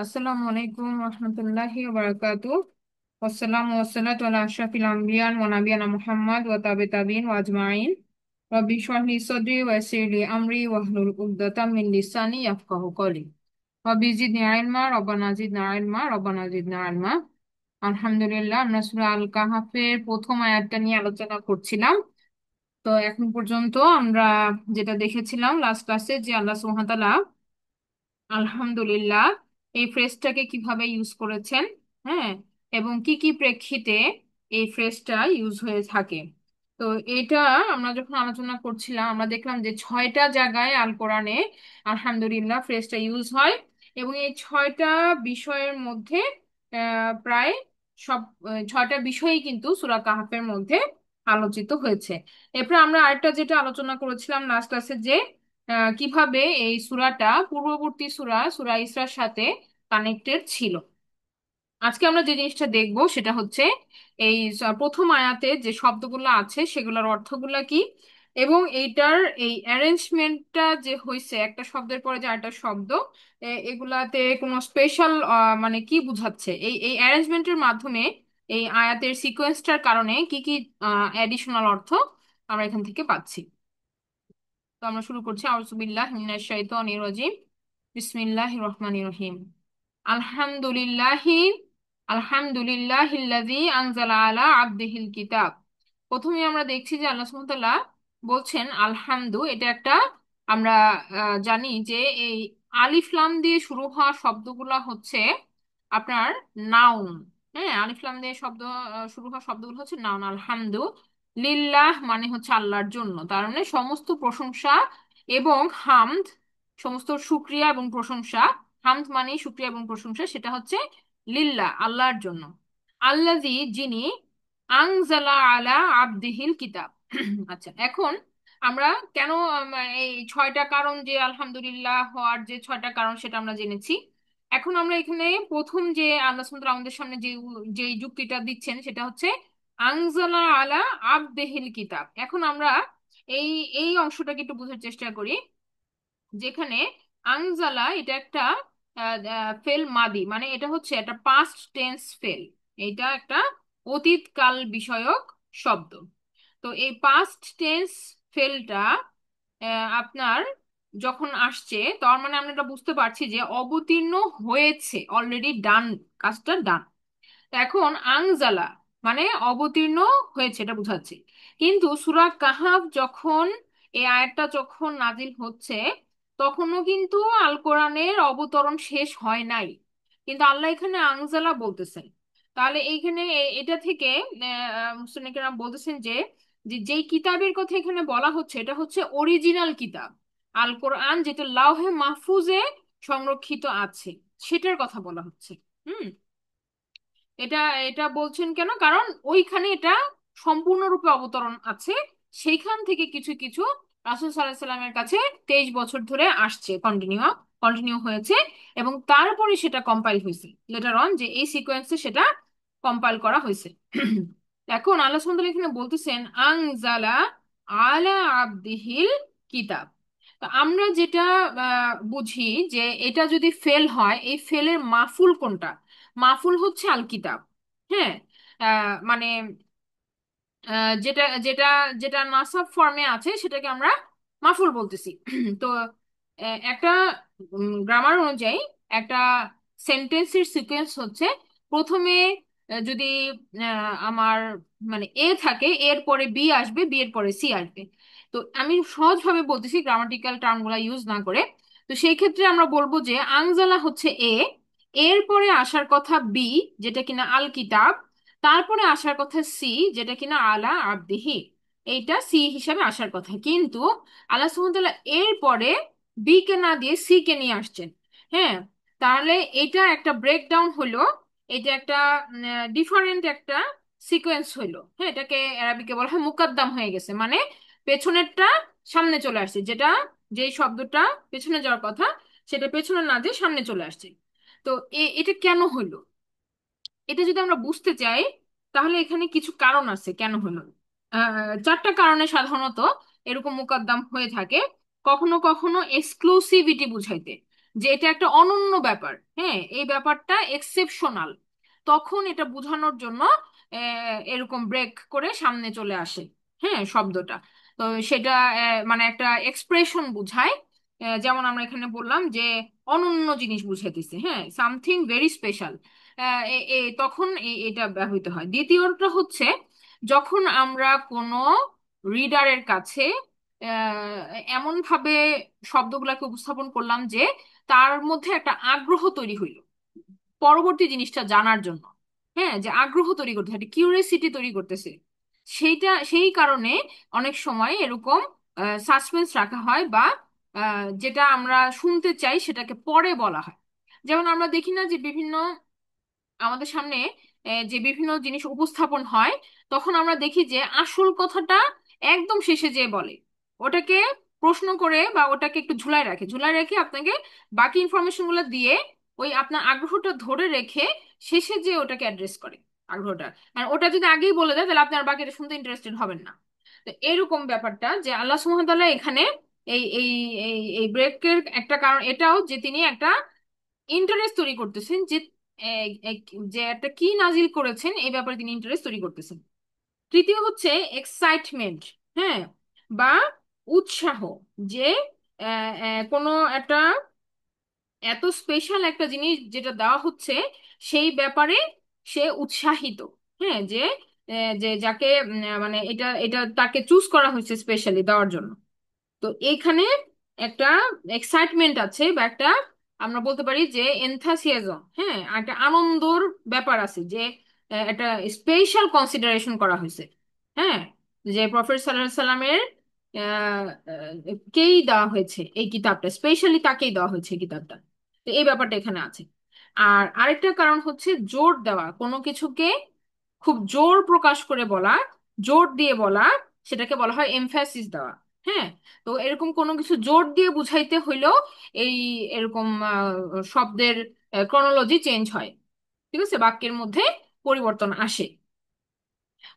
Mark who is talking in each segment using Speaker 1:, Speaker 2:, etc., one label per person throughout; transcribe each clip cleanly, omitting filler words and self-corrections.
Speaker 1: আসসালামু আলাইকুম রহমতুল্লাহি ওয়া বারাকাতু। ওয়াসসালামু ওয়াসসালাতু আলা আশরাফিল আমবিয়া ওয়া নাবিয়ানা মুহাম্মদ ওয়া তাবিঈন ওয়া আজমাইন। রাব্বি ইশরাহ লি সাদরি ওয়া ইয়াসসির লি আমরি ওয়াহলুল উকদাতাম মিন লিসানি ইয়াফকাহু কওলি। রাব্বি জিদনি ইলমা রব্বানা জিদনা ইলমা রব্বানা জিদনা ইলমা। আলহামদুলিল্লাহ, আমরা সূরা আল কাহাফের প্রথম আয়াতটা নিয়ে আলোচনা করছিলাম। তো এখন পর্যন্ত আমরা যেটা দেখেছিলাম লাস্ট ক্লাসে, যে আল্লাহ সুবহানাহু ওয়া তাআলা আলহামদুলিল্লাহ এই ফ্রেজটাকে কিভাবে ইউজ করেছেন। হ্যাঁ, এবং কি কি প্রেক্ষিতে এই ফ্রেজটা ইউজ হয়ে থাকে। তো এটা আমরা যখন আলোচনা করছিলাম, আমরা দেখলাম যে 6টা জায়গায় আল কোরআনে আলহামদুলিল্লাহ ফ্রেজটা ইউজ হয়। এবং এই 6টা বিষয়ের মধ্যে প্রায় সব 6টা বিষয়ই কিন্তু সূরা কাহাফের মধ্যে আলোচিত হয়েছে। এরপর আমরা আরেকটা যেটা আলোচনা করেছিলাম লাস্ট ক্লাসে, যে কিভাবে এই সূরাটা পূর্ববর্তী সূরা সূরা ইসরার সাথে কানেক্টেড ছিল। আজকে আমরা যে জিনিসটা দেখব সেটা হচ্ছে এই প্রথম আয়াতে যে শব্দগুলো আছে সেগুলোর অর্থগুলা কি, এবং এইটার এই অ্যারেঞ্জমেন্টটা যে হয়েছে একটা শব্দের পরে যে আরেকটা শব্দ, এগুলাতে কোনো স্পেশাল মানে কি বুঝাচ্ছে, এই এই অ্যারেঞ্জমেন্টের মাধ্যমে এই আয়াতের সিকোয়েন্সটার কারণে কি কি অ্যাডিশনাল অর্থ আমরা এখান থেকে পাচ্ছি। তো আমরা শুরু করছি, আউযু বিল্লাহি মিনাশ শাইতানির রাজিম। বিসমিল্লাহির রহমানির রহিম। আলহামদুলিল্লাহি আলহামদুলিল্লাহিল্লাযী আনজালা আলা আবদিহিল কিতাব। প্রথমে আমরা দেখছি যে আল্লাহ সুবহানাহু ওয়া তাআলা বলছেন আলহামদু। এটা একটা আমরা জানি যে এই আলিফ লাম দিয়ে শুরু হওয়া শব্দগুলো হচ্ছে আপনার নাউন। হ্যাঁ, আলিফ লাম দিয়ে শুরু হওয়া শব্দগুলো হচ্ছে নাউন। আলহামদু লিল্লাহ মানে হচ্ছে আল্লাহর জন্য, তার মানে সমস্ত প্রশংসা এবং হামদ, সমস্ত শুকরিয়া এবং প্রশংসা। হামদ মানে শুকরিয়া এবং প্রশংসা, সেটা হচ্ছে লিল্লাহ আল্লাহর জন্য। আল্লাযী যিনি, আনজালা আলা আবদিহিল কিতাব। আচ্ছা, এখন আমরা কেন এই 6টা কারণ, যে আলহামদুলিল্লাহ হওয়ার যে 6টা কারণ সেটা আমরা জেনেছি। এখন আমরা এখানে প্রথম যে আল্লাহ সুবহানাহু ওয়া তাআলা আমাদের সামনে যে যে যুক্তিটা দিচ্ছেন সেটা হচ্ছে আনজালা আলা আবদিহিল কিতাব। এখন আমরা এই এই অংশটাকে একটু বোঝার চেষ্টা করি। যেখানে আনজালা এটা একটা ফেল মাদি, মানে এটা হচ্ছে একটা পাস্ট টেন্স ফেল। এটা একটা অতীতকাল বিষয়ক শব্দ। তো এই পাস্ট টেন্স ফেলটা আপনার যখন আসছে, তার মানে আমরা এটা বুঝতে পারছি যে অবতীর্ণ হয়েছে, অলরেডি ডান, কাজটা ডান। তো এখন আংজালা মানে অবতীর্ণ হয়েছে, এটা বোঝাচ্ছে। কিন্তু সূরা কাহাফ যখন এই আয়াতটা যখন নাজিল হচ্ছে, তখনও কিন্তু আল কোরআনের অবতরণ শেষ হয় নাই, কিন্তু আল্লাহ এখানে আংজালা বলতেছেন। তাহলে এইখানে এটা থেকে মুসলিম বলতেছেন যে যেই কিতাবের কথা এখানে বলা হচ্ছে এটা হচ্ছে অরিজিনাল কিতাব, আল কোরআন, যেটা লাওহে মাহফুজে সংরক্ষিত আছে, সেটার কথা বলা হচ্ছে। হুম, এটা এটা বলছেন কেন? কারণ ওইখানে এটা সম্পূর্ণরূপে অবতরণ আছে, সেইখান থেকে কিছু কিছু রাসূল সাল্লাল্লাহু আলাইহি সাল্লামের কাছে 23 বছর ধরে আসছে, কন্টিনিউ কন্টিনিউ হয়েছে, এবং তারপরে সেটা কম্পাইল হয়েছে লেটার অন, যে এই সিকোয়েন্সে সেটা কম্পাইল করা হয়েছে। এখন আল্লাহ সুবহানাহু ওয়া তাআলা এখানে বলতেছেন আনজালা আলা আবদিহিল কিতাব। তো আমরা যেটা বুঝি যে এটা যদি ফেল হয়, এই ফেলের মাফুল কোনটা? মাফুল হচ্ছে আল কিতাব। হ্যাঁ, মানে যেটা যেটা যেটা নাসাব ফর্মে আছে সেটাকে আমরা মাফুল বলতেছি। তো একটা গ্রামার অনুযায়ী একটা সেন্টেন্সের সিকোয়েন্স হচ্ছে প্রথমে যদি আমার মানে এ থাকে, এর পরে বি আসবে, বি এর পরে সি আসবে। তো আমি সহজভাবে বলতেছি গ্রামাটিক্যাল টার্মগুলো ইউজ না করে। তো সেই ক্ষেত্রে আমরা বলবো যে আনজালা হচ্ছে এ, এর পরে আসার কথা বি যেটা কিনা আল কিতাব, তারপরে আসার কথা সি যেটা কিনা আলা আবদিহি, এইটা সি হিসাবে আসার কথা। কিন্তু আল্লাহ সুবহানাহু ওয়া তাআলা এর পরে বি কে না দিয়ে সি কে নিয়ে আসছেন। হ্যাঁ, তাহলে এটা একটা ব্রেকডাউন হলো, এটা একটা ডিফারেন্ট একটা সিকোয়েন্স হইলো। হ্যাঁ, এটাকে আরবিকে বলা হয় মুকাদ্দাম হয়ে গেছে, মানে পেছনেরটা সামনে চলে আসছে, যেটা যেই শব্দটা পেছনে যাওয়ার কথা সেটা পেছনে না দিয়ে সামনে চলে আসছে। তো এটা কেন হইলো, এটা যদি আমরা বুঝতে চাই তাহলে এখানে কিছু কারণ আছে কেন হলো। 4টা কারণে সাধারণত এরকম মোকদ্দম হয়ে থাকে। কখনো কখনো এক্সক্লুসিভিটি বুঝাইতে, যে এটা একটা অনন্য ব্যাপার, হ্যাঁ এই ব্যাপারটা এক্সেপশনাল, তখন এটা বোঝানোর জন্য এরকম ব্রেক করে সামনে চলে আসে, হ্যাঁ শব্দটা। তো সেটা মানে একটা এক্সপ্রেশন বুঝায়। যেমন আমরা এখানে বললাম যে অনন্য জিনিস বুঝাইতেছে, হ্যাঁ সামথিং ভেরি স্পেশাল, তখন এটা ব্যবহৃত হয়। দ্বিতীয়টা হচ্ছে যখন আমরা কোনো রিডারের কাছে এমন ভাবে শব্দগুলোকে উপস্থাপন করলাম যে তার মধ্যে একটা আগ্রহ তৈরি হইল পরবর্তী জিনিসটা জানার জন্য, হ্যাঁ যে আগ্রহ তৈরি করতেছে, একটা কিউরিয়াসিটি তৈরি করতেছে, সেই কারণে অনেক সময় এরকম সাসপেন্স রাখা হয়, বা যেটা আমরা শুনতে চাই সেটাকে পরে বলা হয়। যেমন আমরা দেখি না যে বিভিন্ন আমাদের সামনে যে বিভিন্ন জিনিস উপস্থাপন হয়, তখন আমরা দেখি যে আসল কথাটা একদম শেষে যে বলে, ওটাকে প্রশ্ন করে বা ওটাকে একটু ঝুলায় রাখে, ঝুলায় রেখে আপনাকে বাকি ইনফরমেশন গুলো দিয়ে ওই আপনার আগ্রহটা ধরে রেখে শেষে যে ওটাকে অ্যাড্রেস করে আগ্রহটা। আর ওটা যদি আগেই বলে দেয় তাহলে আপনার বাকিটা শুনতে ইন্টারেস্টেড হবেন না। তো এরকম ব্যাপারটা যে আল্লাহ সুবহানাহু ওয়া তাআলা এখানে এই এই এই এই ব্রেকের একটা কারণ এটাও যে তিনি একটা ইন্টারেস্ট তৈরি করতেছেন যে যে একটা কি নাজিল করেছেন এই ব্যাপারে তিনি ইন্টারেস্ট তৈরি করতেছেন। তৃতীয় হচ্ছে এক্সাইটমেন্ট, হ্যাঁ বা উৎসাহ, যে কোনো একটা এত স্পেশাল একটা জিনিস যেটা দেওয়া হচ্ছে সেই ব্যাপারে সে উৎসাহিত, হ্যাঁ যে যাকে মানে এটা এটা তাকে চুজ করা হয়েছে স্পেশালি দেওয়ার জন্য। তো এইখানে একটা এক্সাইটমেন্ট আছে, বা একটা আমরা বলতে পারি যে এনথাসিয়াজম, হ্যাঁ একটা আনন্দর ব্যাপার আছে, যে একটা স্পেশাল কনসিডারেশন করা হয়েছে, হ্যাঁ যে প্রফেসর সাল্লাল্লাহু আলাইহি সাল্লামের কেই দেওয়া হয়েছে এই কিতাবটা, স্পেশালি তাকেই দেওয়া হয়েছে এই কিতাবটা। তো এই ব্যাপারটা এখানে আছে। আর আরেকটা কারণ হচ্ছে জোর দেওয়া, কোনো কিছুকে খুব জোর প্রকাশ করে বলা, জোর দিয়ে বলা, সেটাকে বলা হয় এমফ্যাসিস দেওয়া, হ্যাঁ। তো এরকম কোনো কিছু জোর দিয়ে বুঝাইতে হইলেও এই এরকম শব্দের ক্রনোলজি চেঞ্জ হয়, ঠিক আছে, বাক্যের মধ্যে পরিবর্তন আসে।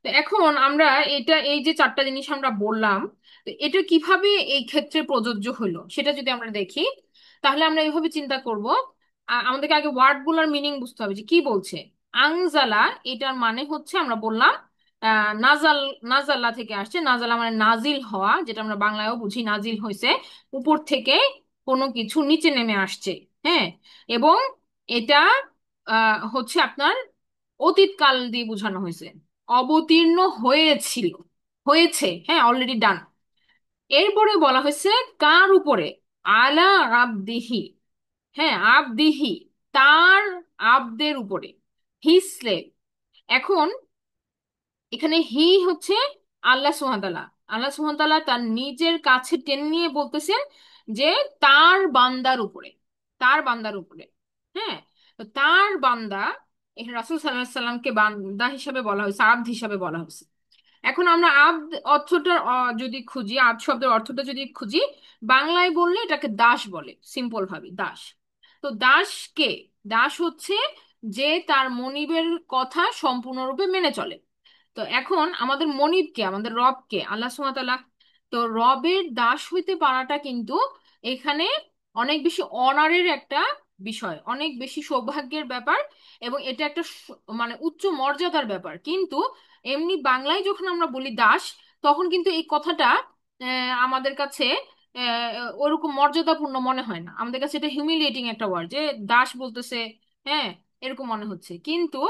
Speaker 1: তো এখন আমরা এটা এই যে চারটা জিনিস আমরা বললাম, তো এটা কিভাবে এই ক্ষেত্রে প্রযোজ্য হলো সেটা যদি আমরা দেখি, তাহলে আমরা এইভাবে চিন্তা করব। আমাদেরকে আগে ওয়ার্ড গুলার মিনিং বুঝতে হবে যে কি বলছে। আংজালা, এটার মানে হচ্ছে আমরা বললাম নাজাল, নাজাল্লা থেকে আসছে। নাজালা মানে নাজিল হওয়া, যেটা আমরা বাংলায়ও বুঝি নাজিল হয়েছে, উপর থেকে কোনো কিছু নিচে নেমে আসছে, হ্যাঁ। এবং এটা হচ্ছে আপনার অতীত কাল দিয়ে বোঝানো হয়েছে, অবতীর্ণ হয়েছিল, হয়েছে, হ্যাঁ অলরেডি ডান। এরপরে বলা হয়েছে কার উপরে, আলা আবদিহি, হ্যাঁ আবদিহি, তার আবদের উপরে, হিজ স্লেভ। এখন এখানে হি হচ্ছে আল্লাহ সুবহানাহু ওয়া তাআলা, আল্লাহ সুবহানাহু ওয়া তাআলা তার নিজের কাছে টেনে নিয়ে বলতেছেন যে তার বান্দার উপরে, তার বান্দার উপরে, হ্যাঁ। তো তার বান্দা, এখানে রাসূল সাল্লাল্লাহু আলাইহি সাল্লামকে বান্দা হিসাবে বলা হয়েছে, আব্দ হিসাবে বলা হয়েছে। এখন আমরা আব্দ অর্থটার যদি খুঁজি, আব্দ শব্দের অর্থটা যদি খুঁজি, বাংলায় বললে এটাকে দাস বলে, সিম্পল ভাবে দাস। তো দাস কে? দাস হচ্ছে যে তার মনিবের কথা সম্পূর্ণরূপে মেনে চলে। তো এখন আমাদের মনিবকে, আমাদের রবকে, আল্লাহ সুবহানাহু ওয়া তাআলা, তো রবের দাস হইতে পারাটা কিন্তু এখানে অনেক বেশি অনারের একটা বিষয়, অনেক বেশি সৌভাগ্যের ব্যাপার, এবং এটা একটা মানে উচ্চ মর্যাদার ব্যাপার। কিন্তু এমনি বাংলায় যখন আমরা বলি দাস, তখন কিন্তু এই কথাটা আমাদের কাছে ওরকম মর্যাদাপূর্ণ মনে হয় না, আমাদের কাছে এটা হিউমিলিয়েটিং একটা ওয়ার্ড, যে দাস বলতেছে, হ্যাঁ এরকম মনে হচ্ছে। কিন্তু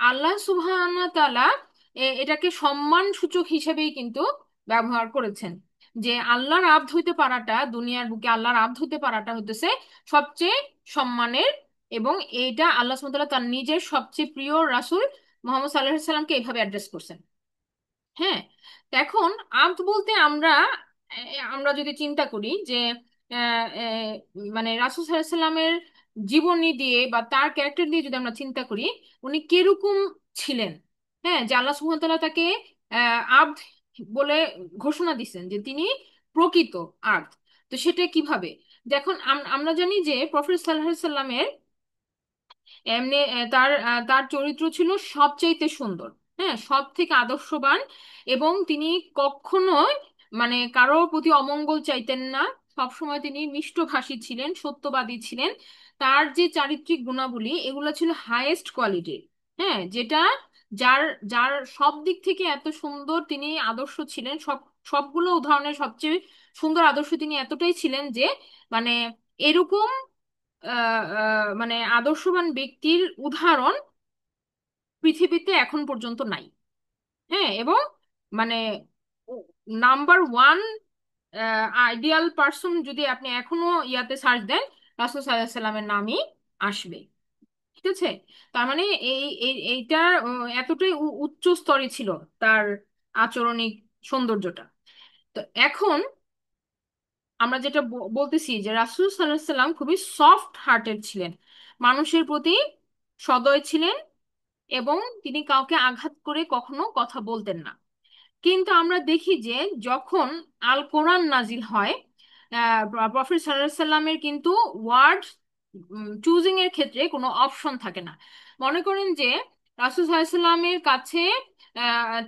Speaker 1: আল্লাহ সুবহানাহু তাআলা এটাকে সম্মান সূচক হিসেবেই কিন্তু ব্যবহার করেছেন, যে আল্লাহর আব্দ হইতে পারাটা, দুনিয়ার বুকে আল্লাহর আব্দ হইতে পারাটা হইতেছে সবচেয়ে সম্মানের। এবং এইটা আল্লাহ সুবহানাহু ওয়া তাআলা তার নিজের সবচেয়ে প্রিয় রাসূল মুহাম্মদ সাল্লাল্লাহু আলাইহি সাল্লামকে এইভাবে অ্যাড্রেস করছেন, হ্যাঁ। তো এখন আব্দ বলতে আমরা আমরা যদি চিন্তা করি যে মানে রাসূল সাল্লাল্লাহু আলাইহি সাল্লামের জীবনী দিয়ে বা তার ক্যারেক্টার দিয়ে যদি আমরা চিন্তা করি, উনি কিরকম ছিলেন, হ্যাঁ যে আল্লাহ সুবহানাহু ওয়া তাআলা তাকে আব্দ বলে ঘোষণা দিচ্ছেন যে তিনি প্রকৃত আব্দ। তো সেটা কিভাবে? দেখুন আমরা জানি যে প্রফেট সাল্লাল্লাহু আলাইহি সাল্লামের এমনি তার তার চরিত্র ছিল সবচাইতে সুন্দর, হ্যাঁ সব থেকে আদর্শবান, এবং তিনি কখনোই মানে কারোর প্রতি অমঙ্গল চাইতেন না, সবসময় তিনি মিষ্টভাষী ছিলেন, সত্যবাদী ছিলেন। তার যে চারিত্রিক গুণাবলী এগুলো ছিল হাইয়েস্ট কোয়ালিটির। হ্যাঁ, যেটা যার যার সব দিক থেকে এত সুন্দর তিনি আদর্শ ছিলেন, সবগুলো উদাহরণের সবচেয়ে সুন্দর আদর্শ তিনি এতটাই ছিলেন যে মানে এরকম মানে আদর্শবান ব্যক্তির উদাহরণ পৃথিবীতে এখন পর্যন্ত নাই। হ্যাঁ, এবং মানে নাম্বার ওয়ান আইডিয়াল পার্সন যদি আপনি এখনো ইয়াতে সার্চ দেন, রাসূল সাল্লাল্লাহু আলাইহি সাল্লামের নামই আসবে। ঠিক আছে? তার মানে এইটা এতটাই উচ্চ স্তরে ছিল তার আচরণিক সৌন্দর্যটা। তো এখন আমরা যেটা বলতেছি যে রাসূল সাল্লাল্লাহু আলাইহি সাল্লাম খুবই সফট হার্টেড ছিলেন, মানুষের প্রতি সদয় ছিলেন, এবং তিনি কাউকে আঘাত করে কখনো কথা বলতেন না। কিন্তু আমরা দেখি যে যখন আল কোরআন নাজিল হয়, প্রফেট সাল্লাল্লাহু সাল্লামের কিন্তু ওয়ার্ড চুজিং এর ক্ষেত্রে কোনো অপশন থাকে না। মনে করেন যে রাসূল সাল্লাল্লাহু আলাইহি সাল্লামের কাছে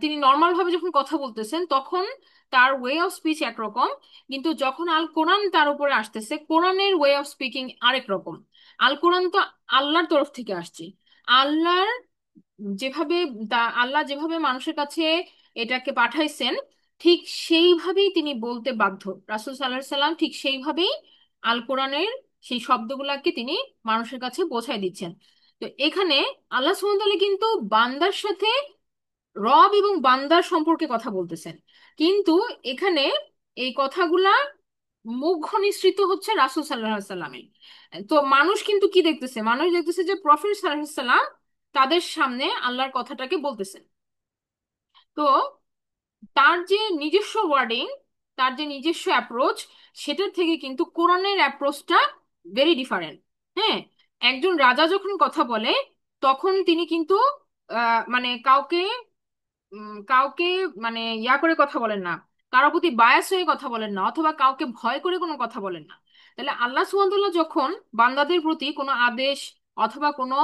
Speaker 1: তিনি নর্মাল ভাবে যখন কথা বলতেছেন তখন তার ওয়ে অফ স্পিচ একরকম, কিন্তু যখন আল কোরআন তার উপরে আসতেছে কোরআনের ওয়ে অফ স্পিকিং আরেক রকম। আল কোরআন তো আল্লাহর তরফ থেকে আসছে। আল্লাহর যেভাবে আল্লাহ যেভাবে মানুষের কাছে এটাকে পাঠাইছেন ঠিক সেইভাবেই তিনি বলতে বাধ্য। রাসূল সাল্লাল্লাহু আলাইহি সাল্লাম ঠিক সেইভাবেই আল কোরআনের সেই শব্দগুলাকে তিনি মানুষের কাছে পৌঁছায় দিচ্ছেন। তো এখানে আল্লাহ সুবহানাহু ওয়া তাআলা কিন্তু বান্দার সাথে রব এবং বান্দার সম্পর্কে কথা বলতেছেন, কিন্তু এখানে এই কথাগুলা মুখ নিঃসৃত হচ্ছে রাসূল সাল্লাল্লাহু আলাইহি সাল্লামের। তো মানুষ কিন্তু কি দেখতেছে? মানুষ দেখতেছে যে প্রফেট সাল্লাল্লাহু আলাইহি সাল্লাম তাদের সামনে আল্লাহর কথাটাকে বলতেছেন। তো তার যে নিজস্ব ওয়ার্ডিং, তার যে নিজস্ব অ্যাপ্রোচ, সেটার থেকে কিন্তু কোরআনের অ্যাপ্রোচটা ভেরি ডিফারেন্ট। হ্যাঁ, একজন রাজা যখন কথা বলে তখন তিনি কিন্তু মানে কাউকে মানে ইয়া করে কথা বলেন না, কারোর প্রতি বায়াস হয়ে কথা বলেন না, অথবা কাউকে ভয় করে কোনো কথা বলেন না। তাহলে আল্লাহ সুবহানাহু ওয়া তাআলা যখন বান্দাদের প্রতি কোনো আদেশ অথবা কোনো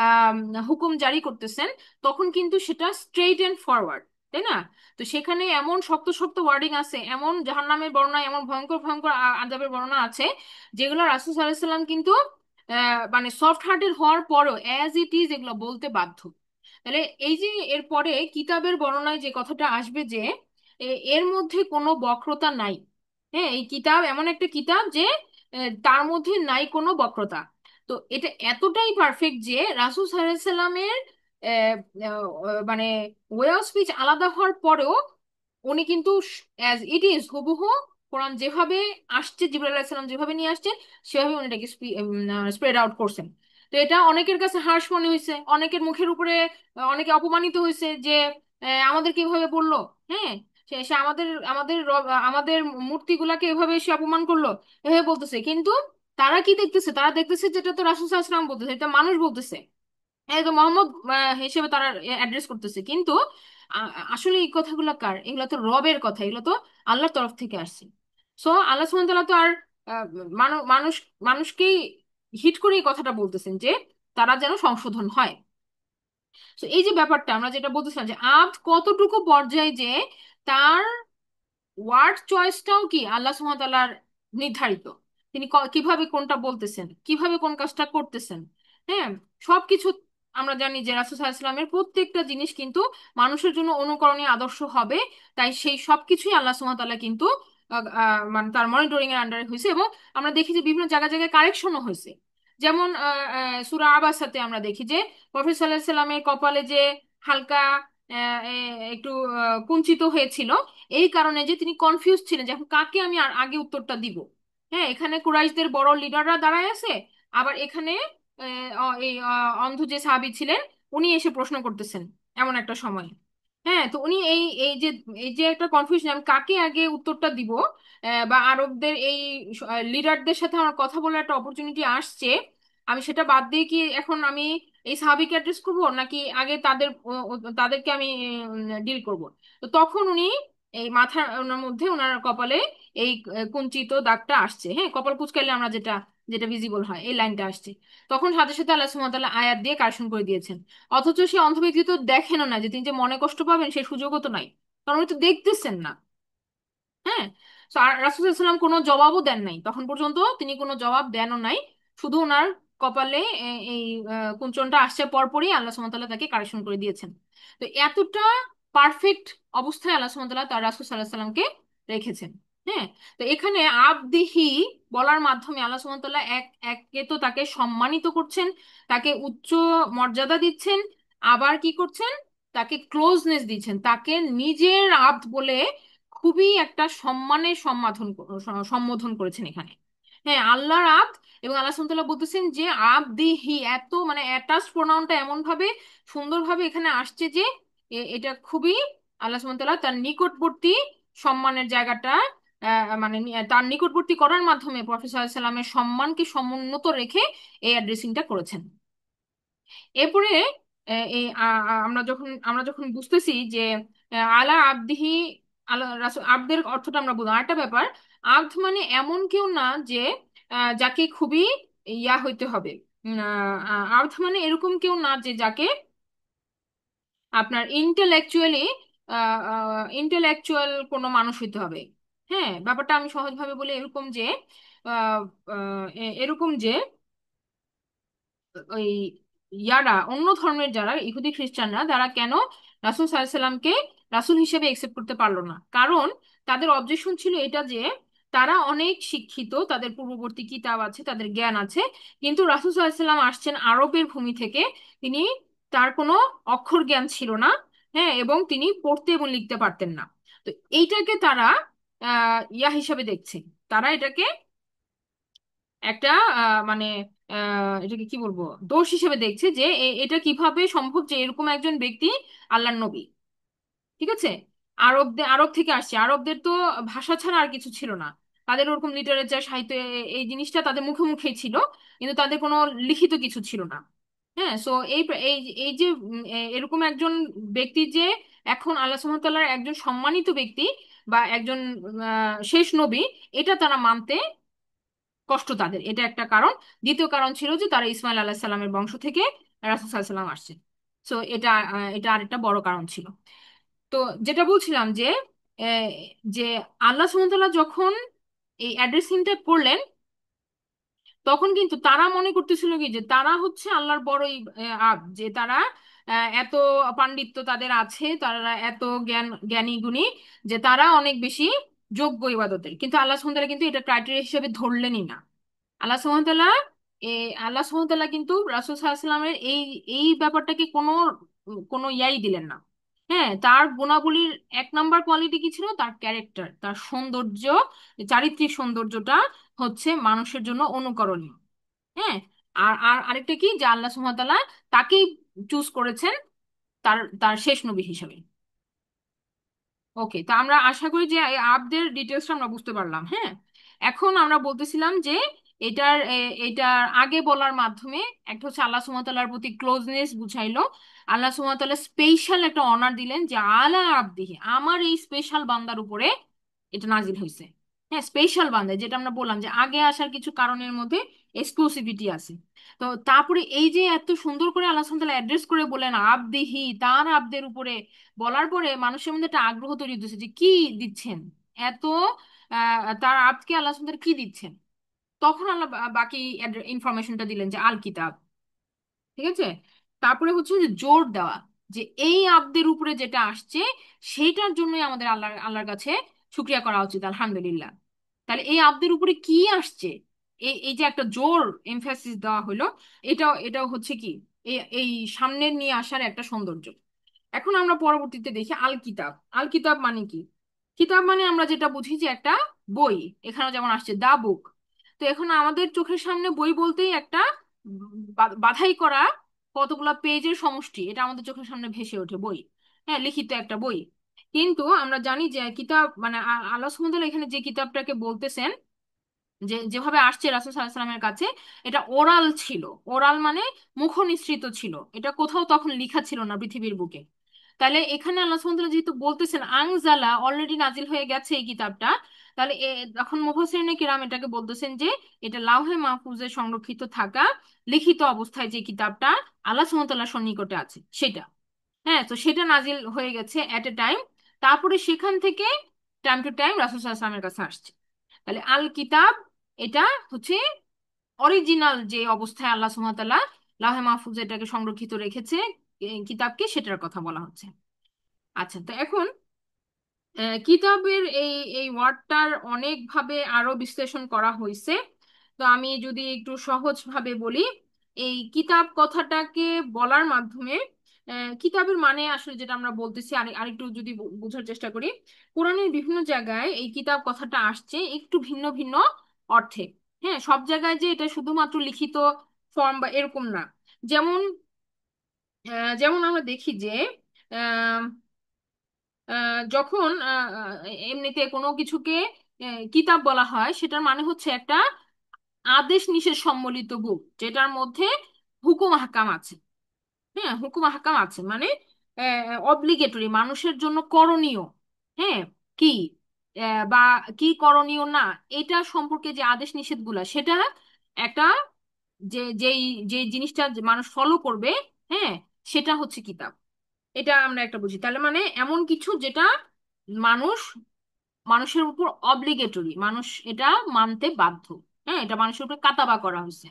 Speaker 1: আম, হুকুম জারি করতেছেন তখন কিন্তু সেটা স্ট্রেইট এন্ড ফরওয়ার্ড, তাই না? তো সেখানে এমন শক্ত শক্ত ওয়ার্ডিং আছে, এমন জাহান্নামের বর্ণনা, এমন ভয়ঙ্কর ভয়ঙ্কর আযাবের বর্ণনা আছে যেগুলো রাসূল সাল্লাল্লাহু আলাইহি সাল্লাম কিন্তু মানে সফট হার্টেড হওয়ার পরও অ্যাজ ইট ইজ এগুলো বলতে বাধ্য। তাহলে এই যে এরপরে কিতাবের বর্ণনায় যে কথাটা আসবে যে এর মধ্যে কোনো বক্রতা নাই। হ্যাঁ, এই কিতাব এমন একটা কিতাব যে তার মধ্যে নাই কোনো বক্রতা। তো এটা এতটাই পারফেক্ট যে রাসূল সাল্লাল্লাহু আলাইহি সাল্লামের আহ, মানে ওয়ে অফ স্পিচ আলাদা হওয়ার পরেও উনি কিন্তু অ্যাজ ইট ইজ হুবহু কোরআন যেভাবে আসছে, জিবরাইল আলাইহিস সালাম যেভাবে নিয়ে আসছেন সেভাবে উনি এটাকে স্প্রেড আউট করছেন। তো এটা অনেকের কাছে হার্শ মনে হয়েছে, অনেকের মুখের উপরে অনেকে অপমানিত হয়েছে যে আমাদের কিভাবে বললো। হ্যাঁ, সে সে আমাদের আমাদের আমাদের মূর্তিগুলাকে এভাবে সে অপমান করলো, এভাবে বলতেছে। কিন্তু তারা কি দেখতেছে? তারা দেখতেছে যেটা তো রাসূল সাল্লাল্লাহু আলাইহি ওয়াসাল্লাম বলতেছে, এটা মানুষ বলতেছে। এই তো মোহাম্মদ হিসেবে তারা অ্যাড্রেস করতেছে, কিন্তু আসলে এই কথাগুলো কার? এগুলো তো রবের কথা, এগুলো তো আল্লাহর তরফ থেকে আসছে। সো আল্লাহ সুবহানাহু ওয়া তাআলা তো আর আহ, মানুষ মানুষকেই হিট করে এই কথাটা বলতেছেন যে তারা যেন সংশোধন হয়। তো এই যে ব্যাপারটা আমরা যেটা বলতেছিলাম যে আব্দ কতটুকু পর্যায়ে যে তার ওয়ার্ড চয়েসটাও কি আল্লাহ সুবহানাহু ওয়া তাআলার নির্ধারিত। তিনি কিভাবে কোনটা বলতেছেন, কিভাবে কোন কাজটা করতেছেন। হ্যাঁ, সবকিছু আমরা জানি যে রাসূল সাল্লাল্লাহু আলাইহি ওয়াসাল্লামের প্রত্যেকটা জিনিস কিন্তু মানুষের জন্য অনুকরণীয় আদর্শ হবে। তাই সেই সবকিছুই আল্লাহ সুবহানাহু ওয়া তাআলা কিন্তু মানে তার মনিটরিং এর আন্ডারে হয়েছে, এবং আমরা দেখি যে বিভিন্ন জায়গায় জায়গায় কারেকশনও হয়েছে। যেমন সূরা আবাসাতে আমরা দেখি যে প্রফেট সাল্লাল্লাহু আলাইহি ওয়াসাল্লামের কপালে যে হালকা একটু কুঞ্চিত হয়েছিল, এই কারণে যে তিনি কনফিউজ ছিলেন যে এখন কাকে আমি আর আগে উত্তরটা দিব। হ্যাঁ, এখানে কুরাইশদের বড় লিডাররা দাঁড়ায় আছে, আবার এখানে এই অন্ধ যে সাহাবী ছিলেন উনি এসে প্রশ্ন করতেছেন এমন একটা সময়। হ্যাঁ, তো উনি এই যে একটা কনফিউশন, আমি কাকে আগে উত্তরটা দিব। বা আরবদের এই লিডারদের সাথে আমার কথা বলার একটা অপরচুনিটি আসছে, আমি সেটা বাদ দিয়ে কি এখন আমি এই সাহাবীকে অ্যাড্রেস করবো, নাকি আগে তাদেরকে আমি ডিল করব? তো তখন উনি এই মাথার ওনার মধ্যে ওনার কপালে এই কুঞ্চিত দাগটা আসছে। হ্যাঁ, কপাল কুঁচকাইলে আমরা যেটা যেটা ভিজিবল হয় এই লাইনটা আসছে। তখন সাথে সাথে আল্লাহ সুবহানাহু ওয়া তাআলা আয়াত দিয়ে কারেকশন করে দিয়েছেন। অথচ সে অন্ধ ব্যক্তি তো দেখেনও না যে তিনি যে মনে কষ্ট পাবেন সেই সুযোগও তো নাই, কারণ উনি তো দেখতেছেন না। হ্যাঁ, তো আর রাসূলুল্লাহ কোনো জবাবও দেন নাই, তখন পর্যন্ত তিনি কোনো জবাব দেনও নাই। শুধু ওনার কপালে এই কুঞ্চনটা আসছে পরপরই আল্লাহ সুবহানাহু ওয়া তাআলা তাকে কারেকশন করে দিয়েছেন। তো এতটা পারফেক্ট অবস্থায় আল্লাহ সুবহানাহু ওয়া তাআলা তার রাসূল সাল্লাল্লাহু আলাইহি সাল্লামকে রেখেছেন। হ্যাঁ। তো এখানে আবদিহি বলার মাধ্যমে আল্লাহ সুবহানাহু ওয়া তাআলা একে তো তাকে সম্মানিত করছেন, তাকে উচ্চ মর্যাদা দিচ্ছেন, আবার কি করছেন, তাকে ক্লোজনেস দিচ্ছেন, তাকে নিজের আব্দ বলে খুবই একটা সম্মানের সম্বোধন করেছেন এখানে। হ্যাঁ, আল্লাহর আব্দ। এবং আল্লাহ সুবহানাহু ওয়া তাআলা বলতেছেন যে আবদিহি, এত মানে অ্যাটাচ প্রোনাউনটা এমন ভাবে সুন্দরভাবে এখানে আসছে যে এটা খুবই আল্লাহ সুবহানাহু ওয়া তাআলা তার নিকটবর্তী সম্মানের জায়গাটা মানে তার নিকটবর্তী করার মাধ্যমে প্রফেসর সাল্লাল্লাহু আলাইহি সাল্লামের সম্মানকে সমুন্নত রেখে এই অ্যাড্রেসিংটা করেছেন। এরপরে আমরা যখন বুঝতেছি যে আলা আবদিহি, আলা রাসূল আব্দের অর্থটা আমরা বুঝলাম। আরেকটা ব্যাপার, আব্দ মানে এমন কেউ না যে যাকে খুবই ইয়া হইতে হবে। আব্দ মানে এরকম কেউ না যে যাকে আপনার ইন্টেলেকচুয়াল কোনো মানুষ হইতে হবে। হ্যাঁ, ব্যাপারটা আমি সহজভাবে বলি এরকম যে আহ, এরকম যে ওই অন্য ধর্মের যারা ইহুদি খ্রিস্টানরা, তারা কেন রাসূল সাল্লাল্লাহু আলাইহি সাল্লামকে রাসূল হিসেবে একসেপ্ট করতে পারলো না? কারণ তাদের অবজেকশন ছিল এটা যে তারা অনেক শিক্ষিত, তাদের পূর্ববর্তী কিতাব আছে, তাদের জ্ঞান আছে, কিন্তু রাসূল সাল্লাল্লাহু আলাইহি সাল্লাম আসছেন আরবের ভূমি থেকে, তিনি তার কোনো অক্ষর জ্ঞান ছিল না। হ্যাঁ, এবং তিনি পড়তে এবং লিখতে পারতেন না। তো এইটাকে তারা ইয়া হিসাবে দেখছে, তারা এটাকে একটা মানে এটাকে কি বলবো, দোষ হিসেবে দেখছে যে এটা কিভাবে সম্ভব যে এরকম একজন ব্যক্তি আল্লাহর নবী। ঠিক আছে। আরব থেকে আসছে, আরবদের তো ভাষা ছাড়া আর কিছু ছিল না, তাদের ওরকম লিটারেচার সাহিত্য এই জিনিসটা তাদের মুখে মুখেই ছিল, কিন্তু তাদের কোনো লিখিত কিছু ছিল না। হ্যাঁ, সো এই এই যে এরকম একজন ব্যক্তি যে এখন আল্লাহ সুবহানাহু ওয়া তাআলার একজন সম্মানিত ব্যক্তি বা একজন শেষ নবী, এটা তারা মানতে কষ্ট তাদের, এটা একটা কারণ। দ্বিতীয় কারণ ছিল যে তারা ইসমাইল আলাইহিস সালামের বংশ থেকে রাসূল সাল্লাল্লাহু আলাইহি সাল্লাম আসছে। সো এটা আরেকটা বড় কারণ ছিল। তো যেটা বলছিলাম যে আহ, যে আল্লাহ সুবহানাহু ওয়া তাআলা যখন এই অ্যাড্রেসিংটা করলেন, তখন কিন্তু তারা মনে করতেছিল কি যে তারা হচ্ছে আল্লাহর বড়ই যে তারা এত পাণ্ডিত্য তাদের আছে, তারা এত জ্ঞানী গুণী, যে তারা অনেক বেশি যোগ্য ইবাদতের। কিন্তু আল্লাহ সুবহানাহু ওয়া তাআলা কিন্তু এটা ক্রাইটেরিয়া হিসেবে ধরলেনই না। আল্লাহ সুবহানাহু ওয়া তাআলা আল্লাহ সুবহানাহু ওয়া তাআলা কিন্তু রাসূল সাল্লাল্লাহু আলাইহি ওয়াসাল্লামের এই এই ব্যাপারটাকে কোনো কোনো ইয়াই দিলেন না। হ্যাঁ, তার গুণাবলীর এক নাম্বার কোয়ালিটি কি ছিল? তার ক্যারেক্টার, তার সৌন্দর্য, চারিত্রিক সৌন্দর্যটা হচ্ছে মানুষের জন্য অনুকরণীয়। হ্যাঁ। আর আর আরেকটা কি, যে আল্লাহ সুবহানাহু ওয়া তাআলা তাকেই চুজ করেছেন তার তার শেষ নবী হিসেবে। ওকে, তো আমরা আশা করি যে এই অ্যাপদের ডিটেলসটা আমরা বুঝতে পারলাম। হ্যাঁ, এখন আমরা বলতেছিলাম যে এটার আগে বলার মাধ্যমে একটা হচ্ছে আল্লাহ সুবহানাহু ওয়া তাআলার প্রতি ক্লোজনেস বুঝাইলো। আল্লাহ সুবহানাহু ওয়া তাআলা স্পেশাল একটা অনার দিলেন যে আলা আবদিহি, আমার এই স্পেশাল বান্দার উপরে এটা নাজিল হয়েছে। হ্যাঁ, স্পেশাল বান্দা, যেটা আমরা বললাম যে আগে আসার কিছু কারণের মধ্যে এক্সক্লুসিভিটি আছে। তো তারপরে এই যে এত সুন্দর করে আল্লাহ সুবহানাহু ওয়া তাআলা অ্যাড্রেস করে বলেন আবদিহি, তার আব্দের উপরে, বলার পরে মানুষের মধ্যে একটা আগ্রহ তৈরি হতেছে যে কি দিচ্ছেন এত, তার আব্দকে আল্লাহ সুবহানাহু ওয়া তাআলা কি দিচ্ছেন। তখন আল্লাহ বাকি ইনফরমেশনটা দিলেন যে আল কিতাব। ঠিক আছে। তারপরে হচ্ছে যে জোর দেওয়া যে এই আব্দের উপরে যেটা আসছে সেইটার জন্যই আমাদের আল্লাহর কাছে শুকরিয়া করা উচিত, আলহামদুলিল্লাহ। তাহলে এই আব্দের উপরে কি আসছে, এই এই যে একটা জোর এমফাসিস দেওয়া হলো, এটাও হচ্ছে কি এই সামনের নিয়ে আসার একটা সৌন্দর্য। এখন আমরা পরবর্তীতে দেখি আল কিতাব। আল কিতাব মানে কি? কিতাব মানে আমরা যেটা বুঝি যে একটা বই, এখানে যেমন আসছে দা বুক। তো এখন আমাদের চোখের সামনে বই বলতেই একটা বাধাই করা কতগুলা পেজের সমষ্টি, এটা আমাদের চোখের সামনে ভেসে ওঠে বই। হ্যাঁ, লিখিত একটা বই। কিন্তু আমরা জানি যে কিতাব মানে আল্লাহ সুবহানাহু ওয়া তাআলা এখানে যে কিতাবটাকে বলতেছেন, যে যেভাবে আসছে রাসূল সাল্লাল্লাহু আলাইহি সাল্লামের কাছে, এটা ওরাল ছিল। ওরাল মানে মুখ নিঃসৃত ছিল, এটা কোথাও তখন লেখা ছিল না পৃথিবীর বুকে। তাহলে এখানে আল্লাহ সুবহানাহু ওয়া তাআলা যেহেতু বলতেছেন আনজালা, অলরেডি নাজিল হয়ে গেছে এই কিতাবটা, তাহলে তখন মুফাসসিরিনে কিরাম এটাকে বলতেছেন যে এটা লাউহে মাহফুজে সংরক্ষিত থাকা লিখিত অবস্থায় যে কিতাবটা আল্লাহ সুবহানাহু ওয়া তাআলার সন্নিকটে আছে সেটা। হ্যাঁ, তো সেটা নাজিল হয়ে গেছে এট এ টাইম। তারপরে সেখান থেকে টাইম টু টাইম রাসূল সাল্লাল্লাহু আলাইহি ওয়াসাল্লামের কাছে আসছে। তাহলে আল কিতাব এটা হচ্ছে অরিজিনাল যে অবস্থায় আল্লাহ সুবহানাহু ওয়া তাআলা লাহে মাহফুজে এটাকে সংরক্ষিত রেখেছে, এই কিতাবকে, সেটার কথা বলা হচ্ছে। আচ্ছা, তো এখন কিতাবের এই এই ওয়ার্ডটার অনেক ভাবে আরো বিশ্লেষণ করা হয়েছে। তো আমি যদি একটু সহজ ভাবে বলি, এই কিতাব কথাটাকে বলার মাধ্যমে কিতাবের মানে আসলে যেটা আমরা বলতেছি, আরেকটু যদি বোঝার চেষ্টা করি, কোরআনের বিভিন্ন জায়গায় এই কিতাব কথাটা আসছে একটু ভিন্ন ভিন্ন অর্থে। হ্যাঁ, সব জায়গায় যে এটা শুধুমাত্র লিখিত ফর্ম বা এরকম না। যেমন যেমন আমরা দেখি যে যখন এমনিতে কোনো কিছুকে কিতাব বলা হয়, সেটার মানে হচ্ছে একটা আদেশ নিষেধ সম্বলিত বুক, যেটার মধ্যে হুকুম আহকাম আছে। হ্যাঁ, হুকুম আহকাম আছে মানে অব্লিগেটরি, মানুষের জন্য করণীয়। হ্যাঁ, কি বা কি করণীয় না, এটা সম্পর্কে যে আদেশ নিষেধ গুলা, সেটা একটা যেই যে জিনিসটা যে মানুষ ফলো করবে, হ্যাঁ, সেটা হচ্ছে কিতাব। এটা আমরা একটা বুঝি। তাহলে মানে এমন কিছু যেটা মানুষ মানুষের উপর অব্লিগেটরি, মানুষ এটা মানতে বাধ্য। হ্যাঁ, এটা মানুষের উপর কাতাবা করা হয়েছে,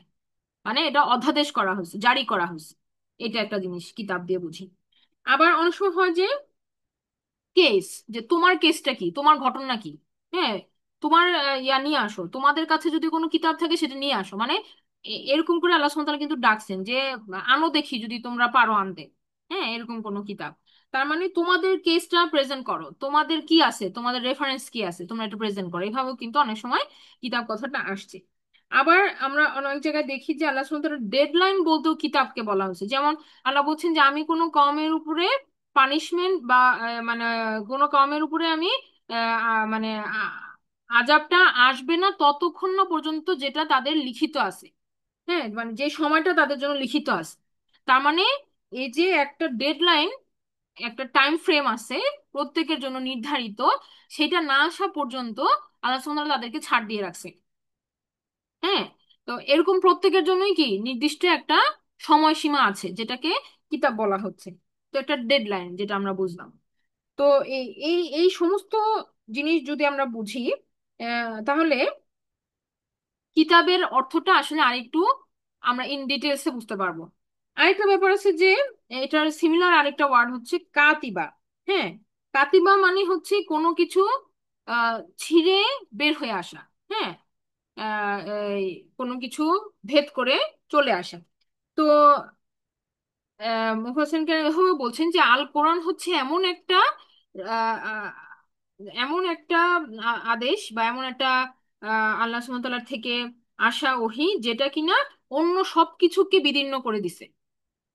Speaker 1: মানে এটা অধ্যাদেশ করা হয়েছে, জারি করা হয়েছে। এটা একটা জিনিস কিতাব দিয়ে বুঝি। আবার অনেক সময় হয় যে কেস, যে তোমার কেসটা কি, তোমার ঘটনা কি। হ্যাঁ, তোমার ইয়া নিয়ে আসো, তোমাদের কাছে যদি কোনো কিতাব থাকে সেটা নিয়ে আসো, মানে এরকম করে আল্লাহ সুবহানাহু ওয়া তাআলা কিন্তু ডাকছেন যে আনো দেখি যদি তোমরা পারো আনতে। হ্যাঁ, এরকম কোনো কিতাব, তার মানে তোমাদের কেসটা প্রেজেন্ট করো, তোমাদের কি আছে, তোমাদের রেফারেন্স কি আছে, তোমরা একটু প্রেজেন্ট করো। এভাবেও কিন্তু অনেক সময় কিতাব কথাটা আসছে। আবার আমরা অনেক জায়গায় দেখি যে আল্লাহ সুবহানাহু ওয়া তাআলা ডেডলাইন বলতেও কিতাবকে বলা হয়েছে। যেমন আল্লাহ বলছেন যে আমি কোনো কওমের উপরে পানিশমেন্ট বা মানে কোনো কওমের উপরে আমি মানে আযাবটা আসবে না ততক্ষণ না পর্যন্ত যেটা তাদের লিখিত আছে। হ্যাঁ, মানে যে সময়টা তাদের জন্য লিখিত আছে। তার মানে এই যে একটা ডেডলাইন, একটা টাইম ফ্রেম আছে প্রত্যেকের জন্য নির্ধারিত, সেটা না আসা পর্যন্ত আল্লাহ সুবহানাহু ওয়া তাআলা তাদেরকে ছাড় দিয়ে রাখছে। হ্যাঁ, তো এরকম প্রত্যেকের জন্যই কি নির্দিষ্ট একটা সময়সীমা আছে, যেটাকে কিতাব বলা হচ্ছে। তো একটা ডেডলাইন যেটা আমরা বুঝলাম। তো এই এই এই সমস্ত জিনিস যদি আমরা বুঝি, তাহলে কিতাবের অর্থটা আসলে আরেকটু আমরা ইন ডিটেলসে বুঝতে পারবো। আরেকটা ব্যাপার আছে যে এটার সিমিলার আরেকটা ওয়ার্ড হচ্ছে কাতিবা। হ্যাঁ, কাতিবা মানে হচ্ছে কোনো কিছু আহ ছিঁড়ে বের হয়ে আসা। হ্যাঁ, এই কোনো কিছু ভেদ করে চলে আসা। তো হোসেন এভাবে বলছেন যে আল কোরআন হচ্ছে আহ, আহ, এমন একটা আদেশ বা এমন একটা আল্লাহ সুবহানাহু ওয়া তাআলার থেকে আসা ওহী, যেটা কিনা অন্য সবকিছুকে বিদীর্ণ করে দিছে,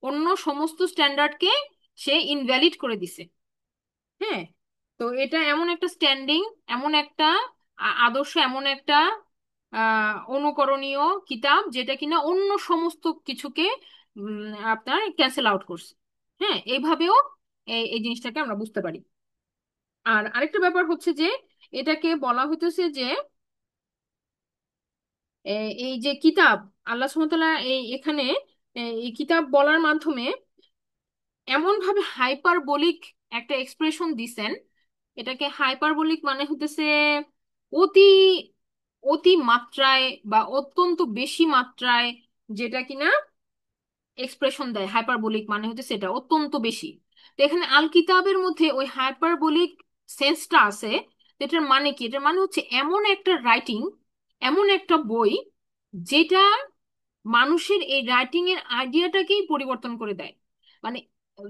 Speaker 1: অন্য সমস্ত স্ট্যান্ডার্ডকে সে ইনভ্যালিড করে দিছে। হ্যাঁ, তো এটা এমন একটা স্ট্যান্ডিং, এমন একটা আদর্শ, এমন একটা অনুকরণীয় কিতাব, যেটা কিনা অন্য সমস্ত কিছুকে আপনার ক্যান্সেল আউট করছে। হ্যাঁ, এইভাবেও এই জিনিসটাকে আমরা বুঝতে পারি। আর আরেকটা ব্যাপার হচ্ছে যে এটাকে বলা হইতেছে যে এই যে কিতাব, আল্লাহ সুবহানাহু ওয়া তাআলা এই এখানে এই কিতাব বলার মাধ্যমে এমন ভাবে হাইপারবোলিক একটা এক্সপ্রেশন দিছেন। এটাকে হাইপারবোলিক মানে হতেছে অতি অতি মাত্রায় বা অত্যন্ত বেশি মাত্রায়, যেটা কিনা এক্সপ্রেশন দেয়। হাইপারবোলিক মানে হচ্ছে সেটা অত্যন্ত বেশি। তো এখানে আল কিতাবের মধ্যে ওই হাইপারবোলিক সেন্সটা আছে। তো এটার মানে কি? এটার মানে হচ্ছে এমন একটা রাইটিং, এমন একটা বই, যেটা মানুষের এই রাইটিং এর আইডিয়াটাকেই পরিবর্তন করে দেয়। মানে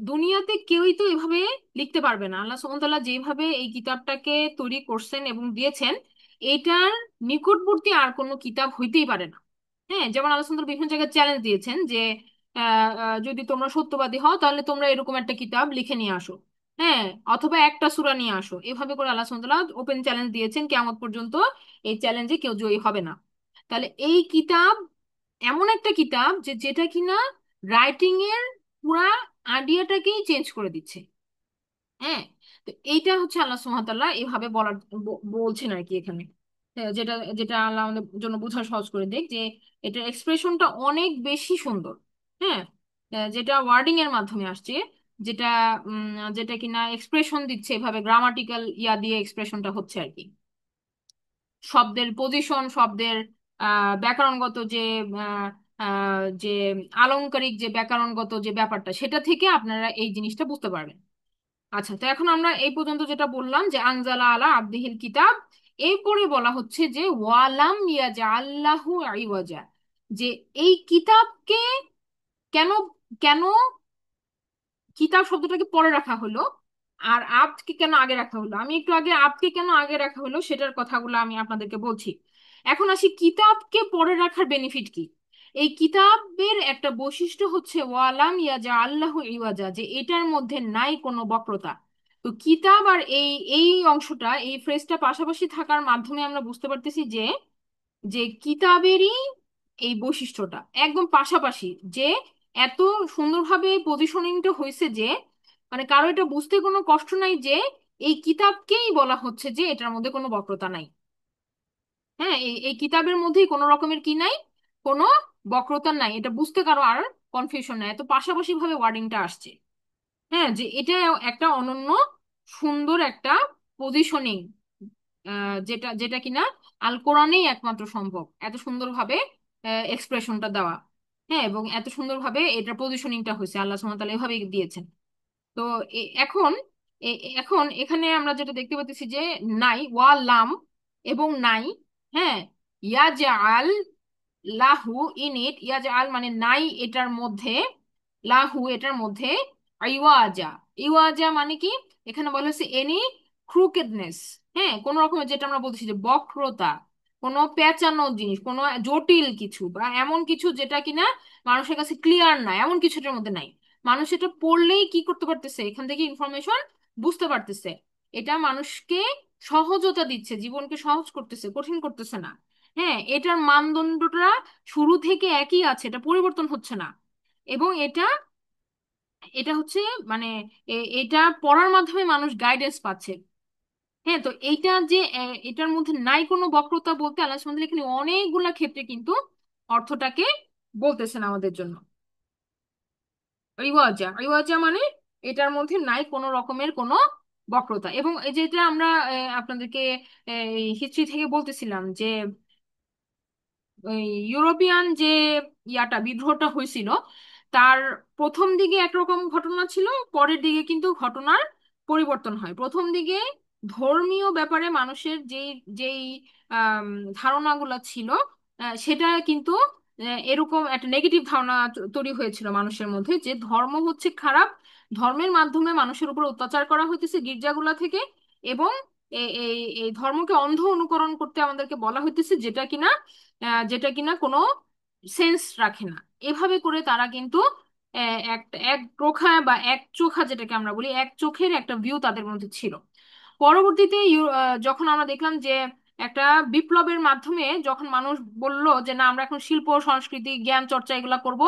Speaker 1: দুনিয়াতে কেউই তো এভাবে লিখতে পারবে না। আল্লাহ সুবহানাহু ওয়া তাআলা যেভাবে এই কিতাবটাকে তৈরি করছেন এবং দিয়েছেন, এটার নিকটবর্তী আর কোনো কিতাব হইতেই পারে না। হ্যাঁ, যেমন আল্লাহ সুবহানাহু ওয়া তাআলা বিভিন্ন জায়গায় চ্যালেঞ্জ দিয়েছেন যে যদি তোমরা সত্যবাদী হও তাহলে তোমরা এরকম একটা কিতাব লিখে নিয়ে আসো। হ্যাঁ, অথবা একটা সূরা নিয়ে আসো। এভাবে করে আল্লাহ সুবহানাহু ওয়া তাআলা ওপেন চ্যালেঞ্জ দিয়েছেন, কিয়ামত পর্যন্ত এই চ্যালেঞ্জে কেউ জয়ী হবে না। তাহলে এই কিতাব এমন একটা কিতাব যে যেটা কিনা রাইটিং এর পুরা আইডিয়াটাকেই চেঞ্জ করে দিচ্ছে। হ্যাঁ, তো এইটা হচ্ছে আল্লাহ সুবহানাহু ওয়া তাআলা এভাবে বলার বলছেন আর কি এখানে। যেটা যেটা আল্লাহ আমাদের জন্য বোঝা সহজ করে দিক যে এটার এক্সপ্রেশনটা অনেক বেশি সুন্দর। হ্যাঁ, যেটা ওয়ার্ডিং এর মাধ্যমে আসছে, যেটা যেটা কিনা এক্সপ্রেশন দিচ্ছে, এভাবে গ্রামাটিক্যাল ইয়া দিয়ে এক্সপ্রেশনটা হচ্ছে আর কি। শব্দের পজিশন, শব্দের ব্যাকরণগত যে আহ, যে আলংকারিক যে ব্যাকরণগত যে ব্যাপারটা, সেটা থেকে আপনারা এই জিনিসটা বুঝতে পারবেন। আচ্ছা, তো এখন আমরা এই পর্যন্ত যেটা বললাম যে আনজালা আলা আব্দিহিল কিতাব, এরপরে বলা হচ্ছে যে ওয়ালাম ইয়াজআল্লাহু ইওয়াজা, যে এই কিতাবকে কেন, কেন কিতাব শব্দটাকে পরে রাখা হলো আর আবকে কেন আগে রাখা হলো। আমি একটু আগে আবকে কেন আগে রাখা হলো সেটার কথাগুলো আমি আপনাদেরকে বলছি। এখন আসি কিতাবকে পরে রাখার বেনিফিট কি। এই কিতাবের একটা বৈশিষ্ট্য হচ্ছে ওয়ালাম ইয়াজা আল্লাহ ইওয়াজা, যে এটার মধ্যে নাই কোনো বক্রতা। তো কিতাব আর এই এই অংশটা, এই ফ্রেজটা পাশাপাশি থাকার মাধ্যমে আমরা বুঝতে পারতেছি যে যে কিতাবেরই এই বৈশিষ্ট্যটা একদম পাশাপাশি, যে এত সুন্দরভাবে পজিশনিংটা হয়েছে যে মানে কারো এটা বুঝতে কোনো কষ্ট নাই যে এই কিতাবকেই বলা হচ্ছে যে এটার মধ্যে কোনো বক্রতা নাই। হ্যাঁ, এই এই কিতাবের মধ্যেই কোনো রকমের কি নাই, কোনো বক্রতা নাই, এটা বুঝতে কারো আর কনফিউশন নাই, এত পাশাপাশি ভাবে ওয়ার্ডিংটা আসছে। হ্যাঁ, যে এটা একটা অনন্য সুন্দর একটা পজিশনিং, যেটা যেটা কিনা আল কোরআনেই একমাত্র সম্ভব, এত সুন্দরভাবে এক্সপ্রেশনটা দেওয়া। হ্যাঁ, এবং এত সুন্দরভাবে এটা পজিশনিংটা হয়েছে, আল্লাহ সুবহানাহু ওয়া তাআলা এভাবেই দিয়েছেন। তো এখন এখন এখানে আমরা যেটা দেখতে পাচ্ছি যে নাই ওয়া লাম এবং নাই, হ্যাঁ, ইয়াজআল লাহু ইন ইট, ইয়াজআল মানে নাই এটার মধ্যে, লাহু এটার মধ্যে, ইওয়াজা, ইওয়াজা মানে কি, এখানে বলা হচ্ছে এনি ক্রুকেডনেস, হ্যাঁ, কোন রকমের যেটা আমরা বলতেছি যে বক্রতা, কোনো পেঁচানো জিনিস, কোনো জটিল কিছু বা এমন কিছু যেটা কিনা মানুষের কাছে ক্লিয়ার না, এমন কিছু এটার মধ্যে নাই। মানুষ এটা পড়লেই কি করতে পারতেছে, এখান থেকে ইনফরমেশন বুঝতে পারতেছে। এটা মানুষকে সহজতা দিচ্ছে, জীবনকে সহজ করতেছে, কঠিন করতেছে না। হ্যাঁ, এটার মানদণ্ডটা শুরু থেকে একই আছে, এটা পরিবর্তন হচ্ছে না। এবং এটা এটা হচ্ছে মানে এটা পড়ার মাধ্যমে মানুষ গাইডেন্স পাচ্ছে। হ্যাঁ, তো এইটা যে এটার মধ্যে নাই কোনো বক্রতা বলতে আল্লাহ সুবহানাহু ওয়া তাআলা এখানে অনেকগুলা ক্ষেত্রে কিন্তু অর্থটাকে বলতেছেন আমাদের জন্য। রিওয়াজা, রিওয়াজা মানে এটার মধ্যে নাই কোনো রকমের কোনো বক্রতা। এবং এই যেটা আমরা আপনাদেরকে হিস্ট্রি থেকে বলতেছিলাম যে ওই ইউরোপিয়ান যে ইয়াটা বিদ্রোহটা হয়েছিল, তার প্রথম দিকে একরকম ঘটনা ছিল, পরের দিকে কিন্তু ঘটনার পরিবর্তন হয়। প্রথম দিকে ধর্মীয় ব্যাপারে মানুষের যেই যেই আম, ধারণাগুলো ছিল, সেটা কিন্তু এরকম একটা নেগেটিভ ধারণা তৈরি হয়েছিল মানুষের মধ্যে, যে ধর্ম হচ্ছে খারাপ, ধর্মের মাধ্যমে মানুষের উপর অত্যাচার করা হইতেছে গির্জাগুলা থেকে, এবং এই এই ধর্মকে অন্ধ অনুকরণ করতে আমাদেরকে বলা হইতেছে, যেটা কিনা যেটা কিনা কোনো সেন্স রাখে না। এভাবে করে তারা কিন্তু একটা এক প্রখা বা এক চোখা, যেটাকে আমরা বলি এক চোখের একটা ভিউ তাদের মধ্যে ছিল। পরবর্তীতে যখন আমরা দেখলাম যে একটা বিপ্লবের মাধ্যমে যখন মানুষ বলল যে না, আমরা এখন শিল্প সংস্কৃতি জ্ঞান চর্চা এগুলা করব,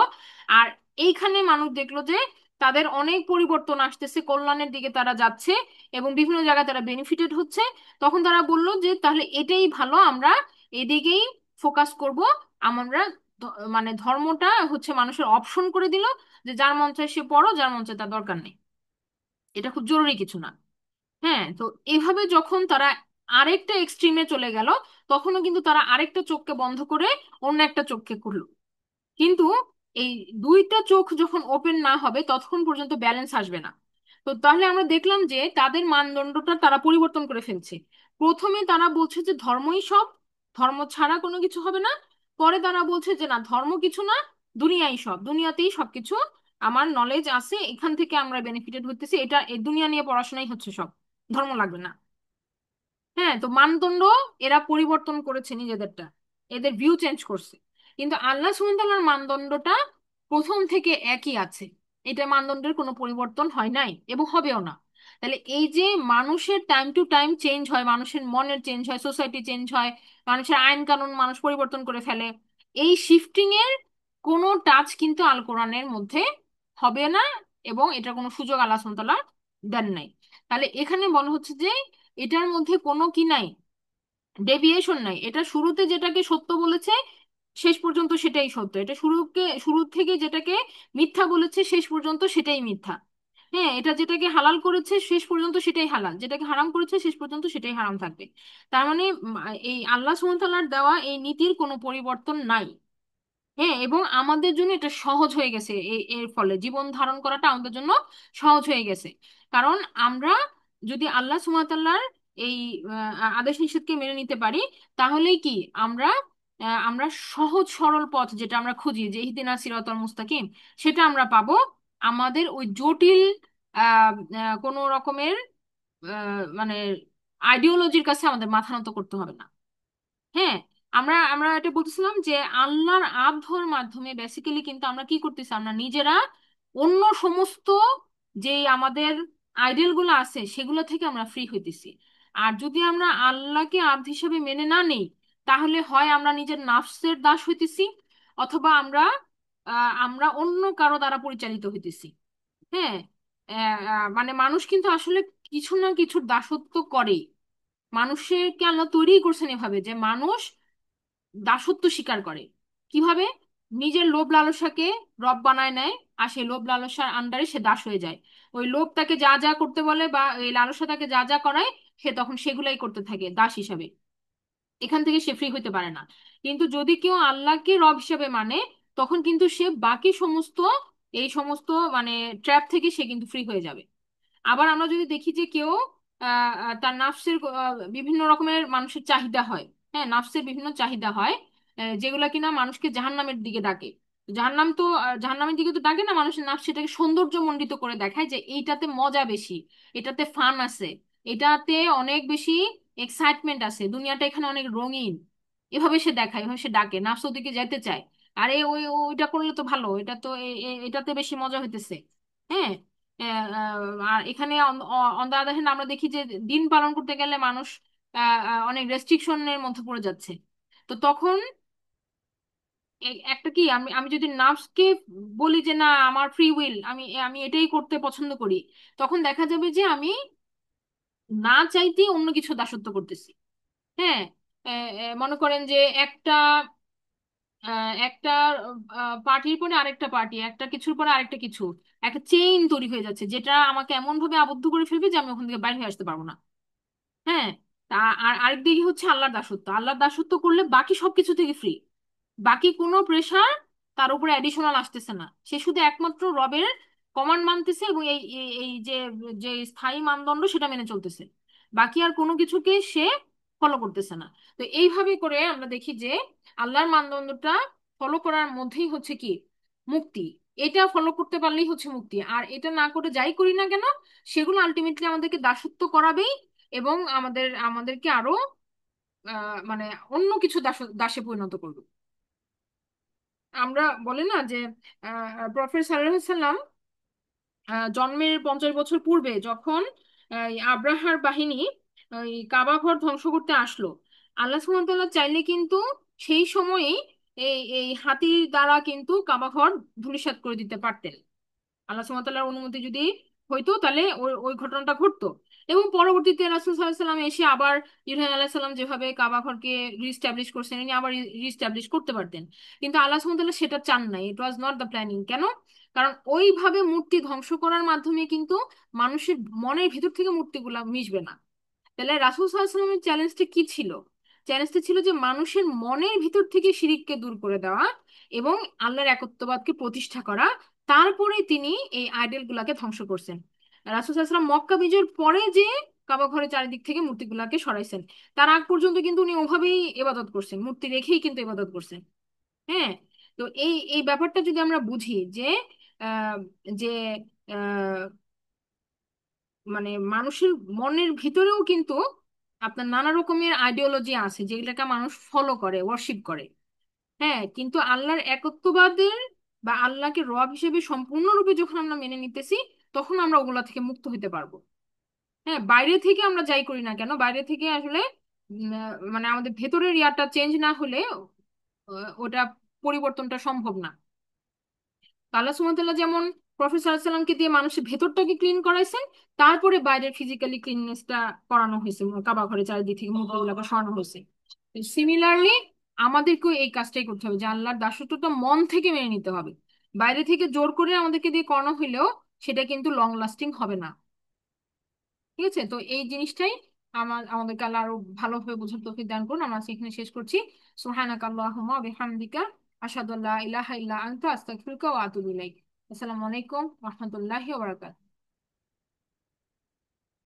Speaker 1: আর এইখানে মানুষ দেখলো যে তাদের অনেক পরিবর্তন আসতেছে, কল্যাণের দিকে তারা যাচ্ছে এবং বিভিন্ন জায়গায় তারা বেনিফিটেড হচ্ছে, তখন তারা বলল যে তাহলে এটাই ভালো, আমরা এদিকেই ফোকাস করব। আমরা মানে ধর্মটা হচ্ছে মানুষের অপশন করে দিল, যে যার মন চায় সে পড়ো, যার মন চায় তার দরকার নেই, এটা খুব জরুরি কিছু না। হ্যাঁ, তো এভাবে যখন তারা আরেকটা এক্সট্রিমে চলে গেল, তখনও কিন্তু তারা আরেকটা চোখকে বন্ধ করে অন্য একটা চোখকে খুললো। কিন্তু এই দুইটা চোখ যখন ওপেন না হবে ততক্ষণ পর্যন্ত ব্যালেন্স আসবে না। তো তাহলে আমরা দেখলাম যে তাদের মানদণ্ডটা তারা পরিবর্তন করে ফেলছে। প্রথমে তারা বলছে যে ধর্মই সব, ধর্ম ছাড়া কোনো কিছু হবে না। পরে তারা বলছে যে না, ধর্ম কিছু না, দুনিয়াই সব, দুনিয়াতেই সবকিছু, আমার নলেজ আছে, এখান থেকে আমরা বেনিফিটেড হতেছি, এটা এই দুনিয়া নিয়ে পড়াশোনাই হচ্ছে সব, ধর্ম লাগবে না। হ্যাঁ, তো মানদণ্ড এরা পরিবর্তন করেছে নিজেদেরটা, এদের ভিউ চেঞ্জ করছে। কিন্তু আল্লাহ সুবহানাহু ওয়া তাআলার মানদণ্ডটা প্রথম থেকে একই আছে, এটা মানদণ্ডের কোনো পরিবর্তন হয় নাই এবং হবেও না। তাহলে এই যে মানুষের টাইম টু টাইম চেঞ্জ হয়, মানুষের মনের চেঞ্জ হয়, সোসাইটি চেঞ্জ হয়, মানুষের আইন কানুন মানুষ পরিবর্তন করে ফেলে, এই শিফটিং এর কোনো টাচ কিন্তু আল কোরআনের মধ্যে হবে না, এবং এটার কোনো সুযোগ আল্লাহ সুবহানাহু ওয়া তাআলা দেন নাই। তাহলে এখানে বলা হচ্ছে যে এটার মধ্যে কোনো কি নাই, ডেভিয়েশন নাই, এটা শুরুতে যেটাকে সত্য বলেছে শেষ পর্যন্ত সেটাই সত্য, এটা শুরু থেকে যেটাকে মিথ্যা বলেছে শেষ পর্যন্ত সেটাই মিথ্যা। হ্যাঁ, এটা যেটাকে হালাল করেছে শেষ পর্যন্ত সেটাই হালাল, যেটাকে হারাম করেছে শেষ পর্যন্ত সেটাই হারাম থাকবে। তার মানে এই আল্লাহ সুবহানাহু ওয়া তাআলার দেওয়া এই নীতির কোনো পরিবর্তন নাই। হ্যাঁ, এবং আমাদের জন্য এটা সহজ হয়ে গেছে, এর ফলে জীবন ধারণ করাটা আমাদের জন্য সহজ হয়ে গেছে। কারণ আমরা যদি আল্লাহ সুবহানাহু ওয়া তাআলার এই আদেশ নিষেধকে মেনে নিতে পারি, তাহলেই কি আমরা আমরা সহজ সরল পথ যেটা আমরা খুঁজি, যে ইহদিনা সিরাতাল মুস্তাকিম, সেটা আমরা পাবো। আমাদের ওই জটিল কোনো রকমের মানে আইডিওলজির কাছে আমাদের মাথা নত করতে হবে না। হ্যাঁ, আমরা আমরা এটা বলতেছিলাম যে আল্লাহর আবহর মাধ্যমে বেসিক্যালি কিন্তু আমরা কি করতেছি, আমরা নিজেরা অন্য সমস্ত যে আমাদের আইডিয়াল গুলো আছে সেগুলো থেকে আমরা ফ্রি হইতেছি। আর যদি আমরা আল্লাহকে আব্দ হিসেবে মেনে না নেই, তাহলে হয় আমরা নিজের নাফসের দাস হইতেছি, অথবা আমরা আমরা অন্য কারো দ্বারা পরিচালিত হইতেছি। হ্যাঁ, মানে মানুষ কিন্তু আসলে কিছু না কিছুর দাসত্ব করেই। মানুষকে আল্লাহ তৈরি করছেন এভাবে যে মানুষ দাসত্ব স্বীকার করে। কিভাবে? নিজের লোভ লালসাকে রব বানায় নেয়, আর সেই লোভ লালসার আন্ডারে সে দাস হয়ে যায়। ওই লোভ তাকে যা যা করতে বলে বা এই লালসা তাকে যা যা করায়, সে তখন সেগুলাই করতে থাকে দাস হিসাবে। এখান থেকে সে ফ্রি হইতে পারে না। কিন্তু যদি কেউ আল্লাহকে রব হিসেবে মানে, তখন কিন্তু সে বাকি সমস্ত এই সমস্ত মানে ট্র্যাপ থেকে সে কিন্তু ফ্রি হয়ে যাবে। আবার আমরা যদি দেখি যে কেউ তার নাফসের বিভিন্ন রকমের মানুষের চাহিদা হয়। হ্যাঁ, নাফসের বিভিন্ন চাহিদা হয়, যেগুলা কিনা মানুষকে জাহান্নামের দিকে ডাকে। জাহান্নাম তো জাহান্নামের দিকে তো ডাকে না, মানুষের নাফস সেটাকে সৌন্দর্যমণ্ডিত করে দেখায় যে এইটাতে মজা বেশি, এটাতে ফান আছে, এটাতে অনেক বেশি এক্সাইটমেন্ট আছে, দুনিয়াটা এখানে অনেক রঙিন। এভাবে সে দেখায়, এভাবে সে ডাকে, নাফস ওদিকে যাইতে চায়। আরে ওই ওইটা করলে তো ভালো, এটা তো এটাতে বেশি মজা হইতেছে। হ্যাঁ, আর এখানে অন দা আদার হ্যান্ড আমরা দেখি যে দিন পালন করতে গেলে মানুষ অনেক রেস্ট্রিকশনের মধ্যে পড়ে যাচ্ছে। তো তখন একটা কি, আমি আমি যদি নার্ভসকে বলি যে না, আমার ফ্রি উইল, আমি আমি এটাই করতে পছন্দ করি, তখন দেখা যাবে যে আমি না চাইতেই অন্য কিছু দাসত্ব করতেছি। হ্যাঁ, মনে করেন যে একটা একটা পার্টির পরে আরেকটা পার্টি, একটা কিছুর পরে আরেকটা কিছু, একটা চেইন তৈরি হয়ে যাচ্ছে, যেটা আমাকে এমন ভাবে আবদ্ধ করে ফেলবে যে আমি ওখান থেকে বাইরে হয়ে আসতে পারবো না। হ্যাঁ, আর আরেক দিকে হচ্ছে আল্লাহর দাসত্ব। আল্লাহর দাসত্ব করলে বাকি সবকিছু থেকে ফ্রি, বাকি কোনো প্রেশার তার উপরে অ্যাডিশনাল আসতেছে না। সে শুধু একমাত্র রবের কমান্ড মানতেছে এবং এই এই এই যে যে স্থায়ী মানদণ্ড সেটা মেনে চলতেছে, বাকি আর কোনো কিছুকে সে ফলো করতেছে না। তো এইভাবে করে আমরা দেখি যে আল্লাহর মানদণ্ডটা ফলো করার মধ্যেই হচ্ছে কি মুক্তি। এটা ফলো করতে পারলেই হচ্ছে মুক্তি, আর এটা না করে যাই করি না কেন, সেগুলো আলটিমেটলি আমাদেরকে দাসত্ব করাবেই, এবং আমাদেরকে আরো মানে অন্য কিছু দাসে পরিণত করবে। আমরা বলি না যে প্রফেসর সাল্লাল্লাহু আলাইহি সাল্লাম জন্মের 50 বছর পূর্বে যখন এই আব্রাহার বাহিনী ওই কাবা ঘর ধ্বংস করতে আসলো, আল্লাহ সুবহানাহু ওয়া তাআলা চাইলে কিন্তু সেই সময়েই এই হাতির দ্বারা কিন্তু কাবা ঘর ধূলিসাৎ করে দিতে পারতেন। আল্লাহ সুবহানাহু ওয়া তাআলার অনুমতি যদি হইতো, তাহলে ওই ওই ঘটনাটা ঘটতো। এবং পরবর্তীতে রাসূল সাল্লাল্লাহু আলাইহি সাল্লাম এসে আবার ইব্রাহিম আলাইহিস সালাম যেভাবে কাবা ঘরকে রিস্টাবলিশ করছেন, ইনি আবার রিস্টাবলিশ করতে পারতেন। কিন্তু আল্লাহ সুবহানাহু ওয়া তাআলা সেটা চান নাই, ইট ওয়াজ নট দ্য প্ল্যানিং। কেন? কারণ ওইভাবে মূর্তি ধ্বংস করার মাধ্যমে কিন্তু মানুষের মনের ভিতর থেকে মূর্তিগুলা মিশবে না। তাহলে রাসূল সাল্লাল্লাহু আলাইহি সাল্লামের চ্যালেঞ্জটা কি ছিল? চ্যালেঞ্জটা ছিল যে মানুষের মনের ভিতর থেকে শিরিককে দূর করে দেওয়া এবং আল্লাহর একত্ববাদকে প্রতিষ্ঠা করা। তারপরে তিনি এই আইডল গুলাকে ধ্বংস করছেন। রাসূল সাল্লাল্লাহু আলাইহি সাল্লাম মক্কা বিজয়ের পরে যে কাবা ঘরের চারিদিক থেকে মূর্তিগুলাকে সরাইছেন, তার আগ পর্যন্ত কিন্তু উনি ওভাবেই ইবাদত করছেন, মূর্তি রেখেই কিন্তু ইবাদত করছেন। হ্যাঁ, তো এই এই ব্যাপারটা যদি আমরা বুঝি যে আহ, যে মানে মানুষের মনের ভিতরেও কিন্তু আপনার নানা রকমের আইডিওলজি আছে যেগুলোকে মানুষ ফলো করে, ওয়ার্শিপ করে। হ্যাঁ, কিন্তু আল্লাহর একত্ববাদের বা আল্লাহকে রব হিসেবে সম্পূর্ণরূপে যখন আমরা মেনে নিতেছি, তখন আমরা ওগুলা থেকে মুক্ত হতে পারবো। হ্যাঁ, বাইরে থেকে আমরা যাই করি না কেন, বাইরে থেকে আসলে মানে আমাদের ভেতরের ইয়াটা চেঞ্জ না হলে ওটা পরিবর্তনটা সম্ভব না। তো আল্লাহ সুবহানাহু ওয়া তাআলা যেমন প্রফেসর সাল্লামকে দিয়ে মানুষের ভেতরটাকে ক্লিন করাইছেন, তারপরে বাইরের ফিজিক্যালি ক্লিননেসটা করানো হয়েছে, কাবা ঘরে চারিদিক থেকে মূর্তিগুলোকে সরানো হয়েছে। সিমিলারলি আমাদেরকেও এই কাজটাই করতে হবে, যে আল্লাহর দাসত্বটা মন থেকে মেনে নিতে হবে। বাইরে থেকে জোর করে আমাদেরকে দিয়ে করানো হইলেও সেটা কিন্তু লং লাস্টিং হবে না। ঠিক আছে, তো এই জিনিসটাই আমাদেরকে আল্লাহ আরো ভালোভাবে বোঝার তৌফিক দান করুন। আমরা আজকে এখানে শেষ করছি। সুবহানাকা আল্লাহুম্মা ওয়া বিহামদিকা আশহাদু আল্লা ইলাহা ইল্লা আনতা আস্তাগফিরুকা ওয়া আতুবু ইলাইক। আসসালামু আলাইকুম ওয়া রাহমাতুল্লাহি ওয়া বারাকাতুহু।